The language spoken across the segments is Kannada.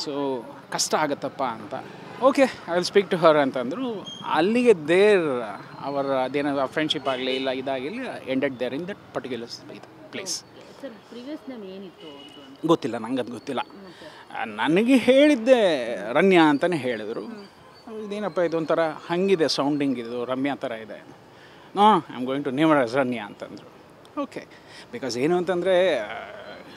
ಸೊ ಕಷ್ಟ ಆಗುತ್ತಪ್ಪ ಅಂತ. Okay, I will speak to her ಅಂತಂದರು. ಅಲ್ಲಿಗೆ ಅವರ ಅದೇನೋ ಫ್ರೆಂಡ್ಶಿಪ್ ಆಗಲಿ ಇಲ್ಲ ಇದಾಗಿಲ್ಲ, ended there in that particular ಇದು ಪ್ಲೇಸ್. ಸರ್ ಪ್ರಿವಿಯಸ್ ನೇಮ್ ಏನಿತ್ತು? ಗೊತ್ತಿಲ್ಲ, ನಂಗೆ ಅದು ಗೊತ್ತಿಲ್ಲ. ನನಗೆ ಹೇಳಿದ್ದೆ ರಮ್ಯಾ ಅಂತಲೇ ಹೇಳಿದರು. ಇದೇನಪ್ಪ ಇದೊಂಥರ ಹಾಗಿದೆ ಸೌಂಡಿಂಗ್, ಇದು ರಮ್ಯಾ ಥರ ಇದೆ. No I am going to name as Ramya ಅಂತಂದರು. ಓಕೆ, ಬಿಕಾಸ್ ಏನು ಅಂತಂದರೆ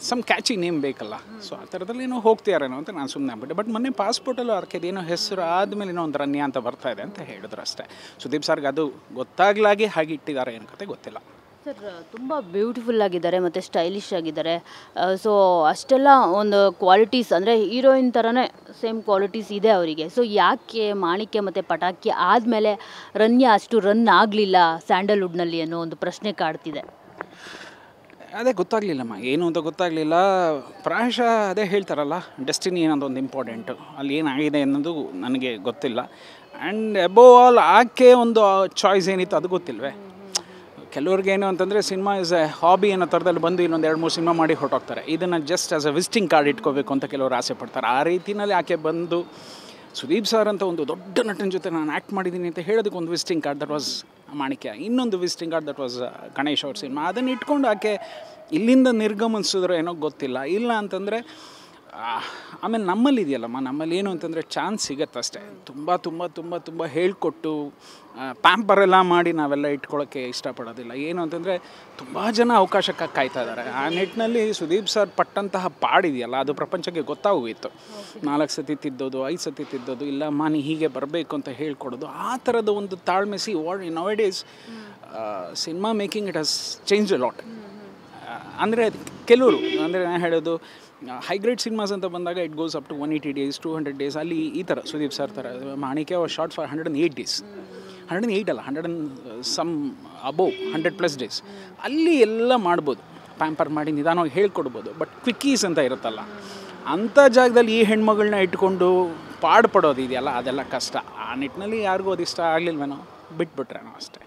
ಸಮ್ ಕ್ಯಾಚಿ ನೇಮ್ ಬೇಕಲ್ಲ. ಸೊ ಆ ಥರದಲ್ಲಿ ಏನೋ ಹೋಗ್ತೀಯಾರೇನೋ ಅಂತ ನಾನು ಸುಮ್ಮನೆ ಆಗ್ಬಿಟ್ಟೆ. ಬಟ್ ಮೊನ್ನೆ ಪಾಸ್ಪೋರ್ಟಲ್ಲೂ ಅದಕ್ಕೆ ಏನೋ ಹೆಸರು ಆದಮೇಲೆ ಏನೋ ಒಂದು ರನ್ಯಾ ಅಂತ ಬರ್ತಾ ಇದೆ ಅಂತ ಹೇಳಿದ್ರು ಅಷ್ಟೇ. ಸುದೀಪ್ ಸರ್ಗೆ ಅದು ಗೊತ್ತಾಗ್ಲಾಗಿ ಹಾಗೆ ಇಟ್ಟಿದ್ದಾರೆ ಏನು ಕತೆ ಗೊತ್ತಿಲ್ಲ. ಸರ್ ತುಂಬ ಬ್ಯೂಟಿಫುಲ್ ಆಗಿದ್ದಾರೆ ಮತ್ತು ಸ್ಟೈಲಿಶ್ ಆಗಿದ್ದಾರೆ. ಸೊ ಅಷ್ಟೆಲ್ಲ ಒಂದು ಕ್ವಾಲಿಟೀಸ್ ಅಂದರೆ ಹೀರೋಯಿನ್ ಥರನೇ ಸೇಮ್ ಕ್ವಾಲಿಟೀಸ್ ಇದೆ ಅವರಿಗೆ. ಸೊ ಯಾಕೆ ಮಾಣಿಕ್ಯ ಮತ್ತು ಪಟಾಕಿ ಆದಮೇಲೆ ರನ್ಯಾ ಅಷ್ಟು ರನ್ ಆಗಲಿಲ್ಲ ಸ್ಯಾಂಡಲ್ವುಡ್ನಲ್ಲಿ ಅನ್ನೋ ಒಂದು ಪ್ರಶ್ನೆ ಕಾಡ್ತಿದೆ. ಅದೇ ಗೊತ್ತಾಗಲಿಲ್ಲಮ್ಮ, ಏನು ಅಂತ ಗೊತ್ತಾಗಲಿಲ್ಲ. ಪ್ರಾಯಶಃ ಅದೇ ಹೇಳ್ತಾರಲ್ಲ, ಡೆಸ್ಟಿನಿ ಅನ್ನೋದು ಒಂದು ಇಂಪಾರ್ಟೆಂಟು. ಅಲ್ಲಿ ಏನಾಗಿದೆ ಅನ್ನೋದು ನನಗೆ ಗೊತ್ತಿಲ್ಲ. ಆ್ಯಂಡ್ ಅಬೋವ್ ಆಲ್ ಆಕೆ ಒಂದು ಚಾಯ್ಸ್ ಏನಿತ್ತು ಅದು ಗೊತ್ತಿಲ್ವೇ. ಕೆಲವ್ರಿಗೆ ಏನು ಅಂತಂದರೆ ಸಿನಿಮಾ ಇಸ್ ಎ ಹಾಬಿ ಅನ್ನೋ ಥರದಲ್ಲಿ ಬಂದು ಇನ್ನೊಂದು 2-3 ಸಿನಿಮಾ ಮಾಡಿ ಹೊರಟೋಗ್ತಾರೆ. ಇದನ್ನು just as A visiting card ಇಟ್ಕೋಬೇಕು ಅಂತ ಕೆಲವರು ಆಸೆ ಪಡ್ತಾರೆ. ಆ ರೀತಿಯಲ್ಲಿ ಆಕೆ ಬಂದು ಸುದೀಪ್ ಸರ್ ಅಂತ ಒಂದು ದೊಡ್ಡ ನಟನ ಜೊತೆ ನಾನು ಆ್ಯಕ್ಟ್ ಮಾಡಿದ್ದೀನಿ ಅಂತ ಹೇಳೋದಕ್ಕೆ ಒಂದು ವಿಸಿಟಿಂಗ್ ಕಾರ್ಡ್ ದಟ್ ವಾಸ್ ಮಾಣಿಕ್ಯ, ಇನ್ನೊಂದು visiting card that was Ganesh ಅವ್ರ ಸಿನಿಮಾ. ಅದನ್ನು ಇಟ್ಕೊಂಡು ಆಕೆ ಇಲ್ಲಿಂದ ನಿರ್ಗಮಿಸಿದ್ರೆ ಏನೋ ಗೊತ್ತಿಲ್ಲ. ಇಲ್ಲ ಅಂತಂದರೆ ಆಮೇಲೆ ನಮ್ಮಲ್ಲಿ ಇದೆಯಲ್ಲಮ್ಮ, ನಮ್ಮಲ್ಲಿ ಏನು ಅಂತಂದರೆ ಚಾನ್ಸ್ ಸಿಗತ್ತಷ್ಟೇ. ತುಂಬ ತುಂಬ ತುಂಬ ತುಂಬ ಹೇಳಿಕೊಟ್ಟು ಪ್ಯಾಂಪರೆಲ್ಲ ಮಾಡಿ ನಾವೆಲ್ಲ ಇಟ್ಕೊಳ್ಳೋಕ್ಕೆ ಇಷ್ಟಪಡೋದಿಲ್ಲ. ಏನು ಅಂತಂದರೆ ತುಂಬ ಜನ ಅವಕಾಶಕ್ಕೆ ಕಾಯ್ತಾ ಇದ್ದಾರೆ. ಆ ನಿಟ್ಟಿನಲ್ಲಿ ಸುದೀಪ್ ಸರ್ ಪಟ್ಟಂತಹ ಪಾಡಿದೆಯಲ್ಲ, ಅದು ಪ್ರಪಂಚಕ್ಕೆ ಗೊತ್ತಾಗೋಗಿತ್ತು. 4 ಸತಿ ತಿದ್ದೋದು, 5 ಸತಿ ತಿದ್ದೋದು, ಇಲ್ಲ ಮಾನಿ ಹೀಗೆ ಬರಬೇಕು ಅಂತ ಹೇಳ್ಕೊಡೋದು, ಆ ಥರದ ಒಂದು ತಾಳ್ಮೆ. See what now it is cinema making it has change a lot. ಅಂದರೆ ಕೆಲವರು ಅಂದರೆ ನಾನು ಹೇಳೋದು ಹೈ ಗ್ರೇಡ್ ಸಿನಿಮಾಸ್ ಅಂತ ಬಂದಾಗ it goes up to 180 days 200 days. ಅಲ್ಲಿ ಈ ಥರ ಸುದೀಪ್ ಸರ್ ಥರ ಮಾಣಿಕ್ಯ ಶಾರ್ಟ್ ಫಾರ್ 108 days, 108 ಅಲ್ಲ 100 ಸಮ್ ಅಬೋವ್ 100+ days. ಅಲ್ಲಿ ಎಲ್ಲ ಮಾಡ್ಬೋದು, ಪ್ಯಾಂಪರ್ ಮಾಡಿ ನಿಧಾನವಾಗಿ ಹೇಳ್ಕೊಡ್ಬೋದು. ಬಟ್ ಕ್ವಿಕ್ಕೀಸ್ ಅಂತ ಇರುತ್ತಲ್ಲ, ಅಂಥ ಜಾಗದಲ್ಲಿ ಈ ಹೆಣ್ಮಗಳನ್ನ ಇಟ್ಕೊಂಡು ಪಾಡ್ಪಡೋದು ಇದೆಯಲ್ಲ, ಅದೆಲ್ಲ ಕಷ್ಟ. ಆ ನಿಟ್ಟಿನಲ್ಲಿ ಯಾರಿಗೂ ಅದು ಇಷ್ಟ ಆಗಲಿಲ್ವೇನೋ, ಬಿಟ್ಬಿಟ್ರೇನೋ ಅಷ್ಟೇ.